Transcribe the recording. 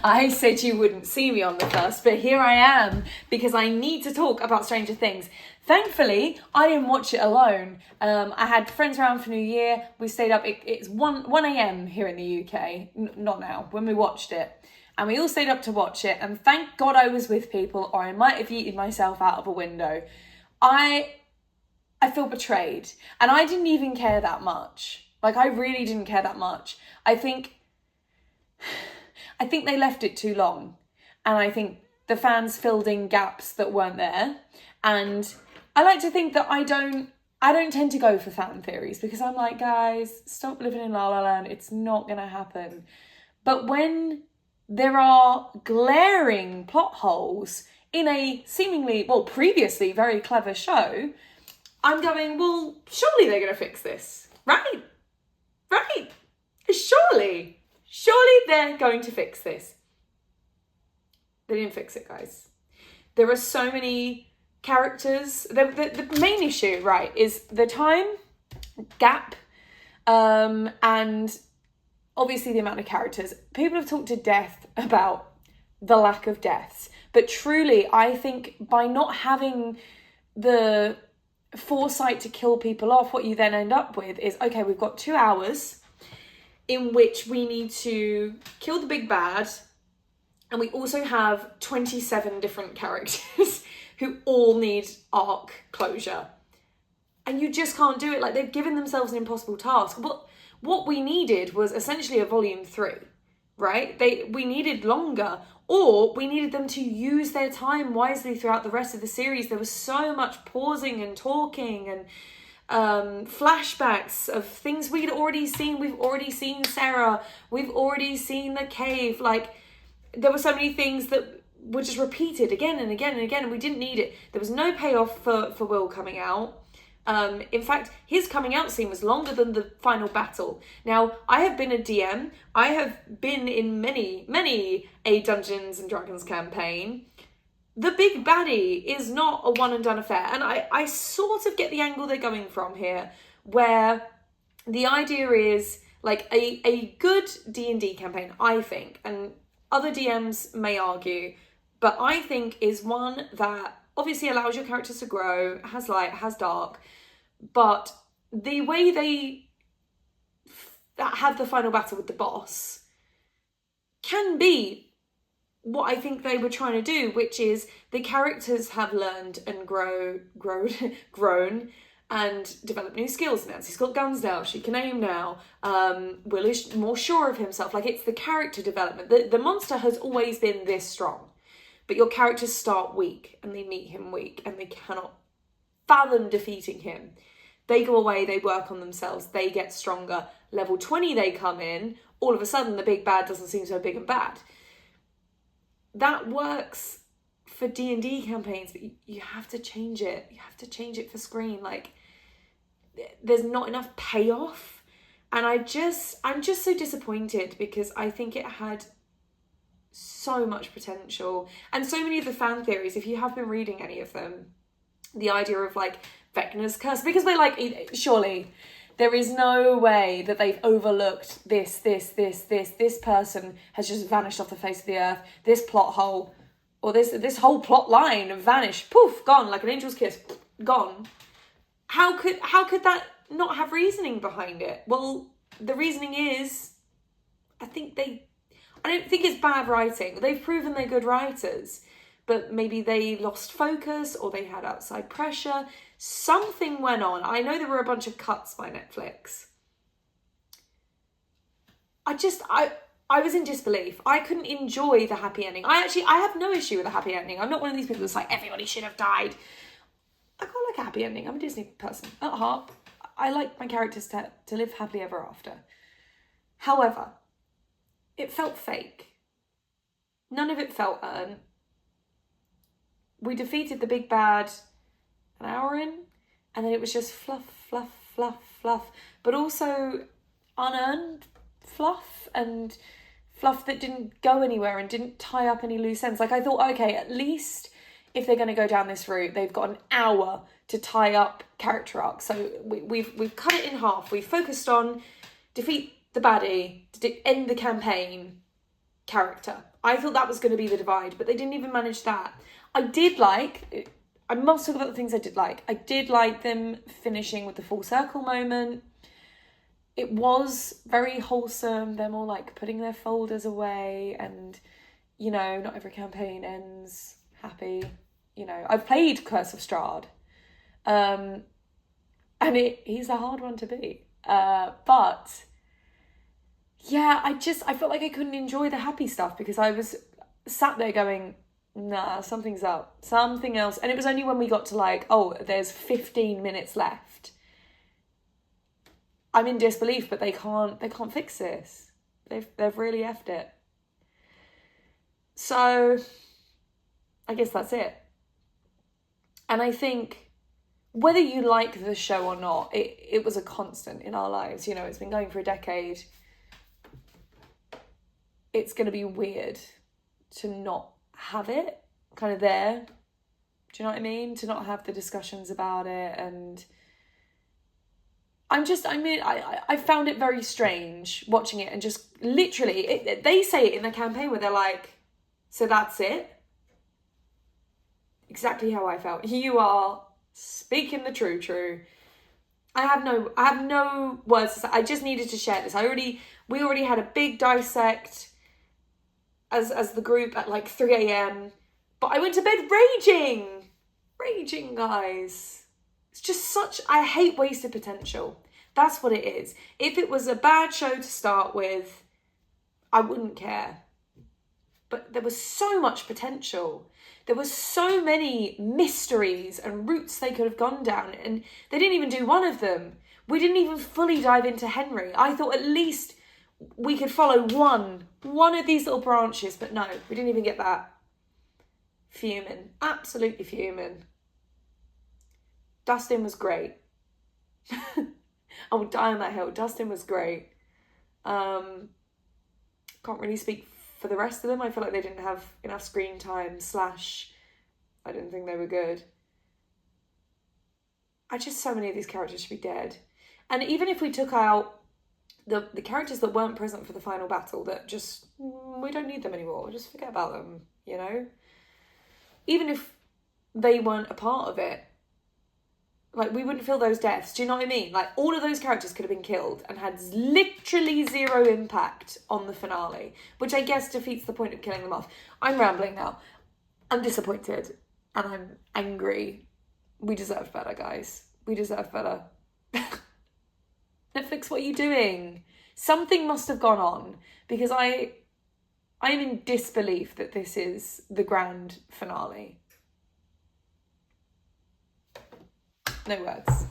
I said you wouldn't see me on the first, but here I am because I need to talk about Stranger Things. Thankfully, I didn't watch it alone. I had friends around for New Year. We stayed up. It's 1 a.m. here in the UK. Not now, when we watched it. And we all stayed up to watch it. And thank God I was with people, or I might have yeeted myself out of a window. I feel betrayed. And I didn't even care that much. Like, I really didn't care that much. I think they left it too long. And I think the fans filled in gaps that weren't there. And I like to think that I don't tend to go for fan theories, because I'm like, guys, stop living in La La Land. It's not going to happen. But when there are glaring plot holes in a seemingly, well, previously very clever show, I'm going, well, surely they're going to fix this, right? Right? Surely they're going to fix this. They didn't fix it, guys. There are so many characters. The main issue, right, is the time gap, and obviously the amount of characters. People have talked to death about the lack of deaths, but truly, I think by not having the foresight to kill people off, what you then end up with is, okay, we've got 2 hours in which we need to kill the big bad, and we also have 27 different characters who all need arc closure. And you just can't do it. Like, they've given themselves an impossible task. What we needed was essentially a volume 3, right? We needed longer, or we needed them to use their time wisely throughout the rest of the series. There was so much pausing and talking and flashbacks of things we'd already seen. We've already seen Sarah. We've already seen the cave. Like, there were so many things that were just repeated again and again and again, and we didn't need it. There was no payoff for Will coming out. In fact, his coming out scene was longer than the final battle. Now, I have been a DM. I have been in many a Dungeons and Dragons campaign. The big baddie is not a one and done affair. And I sort of get the angle they're going from here, where the idea is like a good D&D campaign, I think, and other DMs may argue, but I think is one that obviously allows your characters to grow, has light, has dark, but the way they have the final battle with the boss can be what I think they were trying to do, which is the characters have learned and grown and developed new skills. Nancy's got guns now, she can aim now. Will is more sure of himself. Like, it's the character development. The monster has always been this strong, but your characters start weak and they meet him weak and they cannot fathom defeating him. They go away, they work on themselves, they get stronger. Level 20 they come in, all of a sudden the big bad doesn't seem so big and bad. That works for D&D campaigns, but you have to change it. You have to change it for screen. Like, there's not enough payoff. And I'm just so disappointed, because I think it had so much potential. And so many of the fan theories, if you have been reading any of them, the idea of like Vecna's curse, because we're like, surely there is no way that they've overlooked this person has just vanished off the face of the earth, this plot hole, or this whole plot line vanished, poof, gone, like an angel's kiss, gone. How could that not have reasoning behind it? Well, the reasoning is, I don't think it's bad writing. They've proven they're good writers, but maybe they lost focus or they had outside pressure. Something went on. I know there were a bunch of cuts by Netflix. I was in disbelief. I couldn't enjoy the happy ending. I have no issue with a happy ending. I'm not one of these people that's like, everybody should have died. I quite like a happy ending. I'm a Disney person at heart. I like my characters to live happily ever after. However, it felt fake. None of it felt earned. We defeated the big bad an hour in, and then it was just fluff, fluff, fluff, fluff, but also unearned fluff, and fluff that didn't go anywhere and didn't tie up any loose ends. Like, I thought, okay, at least if they're going to go down this route, they've got an hour to tie up character arcs. So we've cut it in half. We've focused on defeat the baddie, to end the campaign, character. I thought that was going to be the divide, but they didn't even manage that. I must talk about the things I did like. I did like them finishing with the full circle moment. It was very wholesome. Them all like putting their folders away, and, you know, not every campaign ends happy. You know, I've played Curse of Strahd, and he's a hard one to beat. But yeah, I felt like I couldn't enjoy the happy stuff because I was sat there going, nah, something's up, something else. And it was only when we got to like, oh, there's 15 minutes left, I'm in disbelief, but they can't fix this. They've really effed it. So I guess that's it. And I think whether you like the show or not, it was a constant in our lives. You know, it's been going for a decade. It's going to be weird to not have it kind of there. Do you know what I mean? To not have the discussions about it. And I found it very strange watching it, and just literally, they say it in the campaign where they're like, so that's it? Exactly how I felt. You are speaking the true. I have no words to say. I just needed to share this. We already had a big dissect as the group at like 3 a.m. But I went to bed raging, guys. It's just I hate wasted potential. That's what it is. If it was a bad show to start with, I wouldn't care. But there was so much potential. There were so many mysteries and routes they could have gone down, and they didn't even do one of them. We didn't even fully dive into Henry. I thought at least we could follow one of these little branches, but no, we didn't even get that. Fuming. Absolutely fuming. Dustin was great. I would die on that hill. Dustin was great. Can't really speak for the rest of them. I feel like they didn't have enough screen time / I didn't think they were good. So many of these characters should be dead. And even if we took out the characters that weren't present for the final battle, that just, we don't need them anymore. Just forget about them, you know? Even if they weren't a part of it, like, we wouldn't feel those deaths. Do you know what I mean? Like, all of those characters could have been killed and had literally zero impact on the finale, which I guess defeats the point of killing them off. I'm rambling now. I'm disappointed and I'm angry. We deserve better, guys. We deserve better. Netflix, what are you doing? Something must have gone on, because I am in disbelief that this is the grand finale. No words.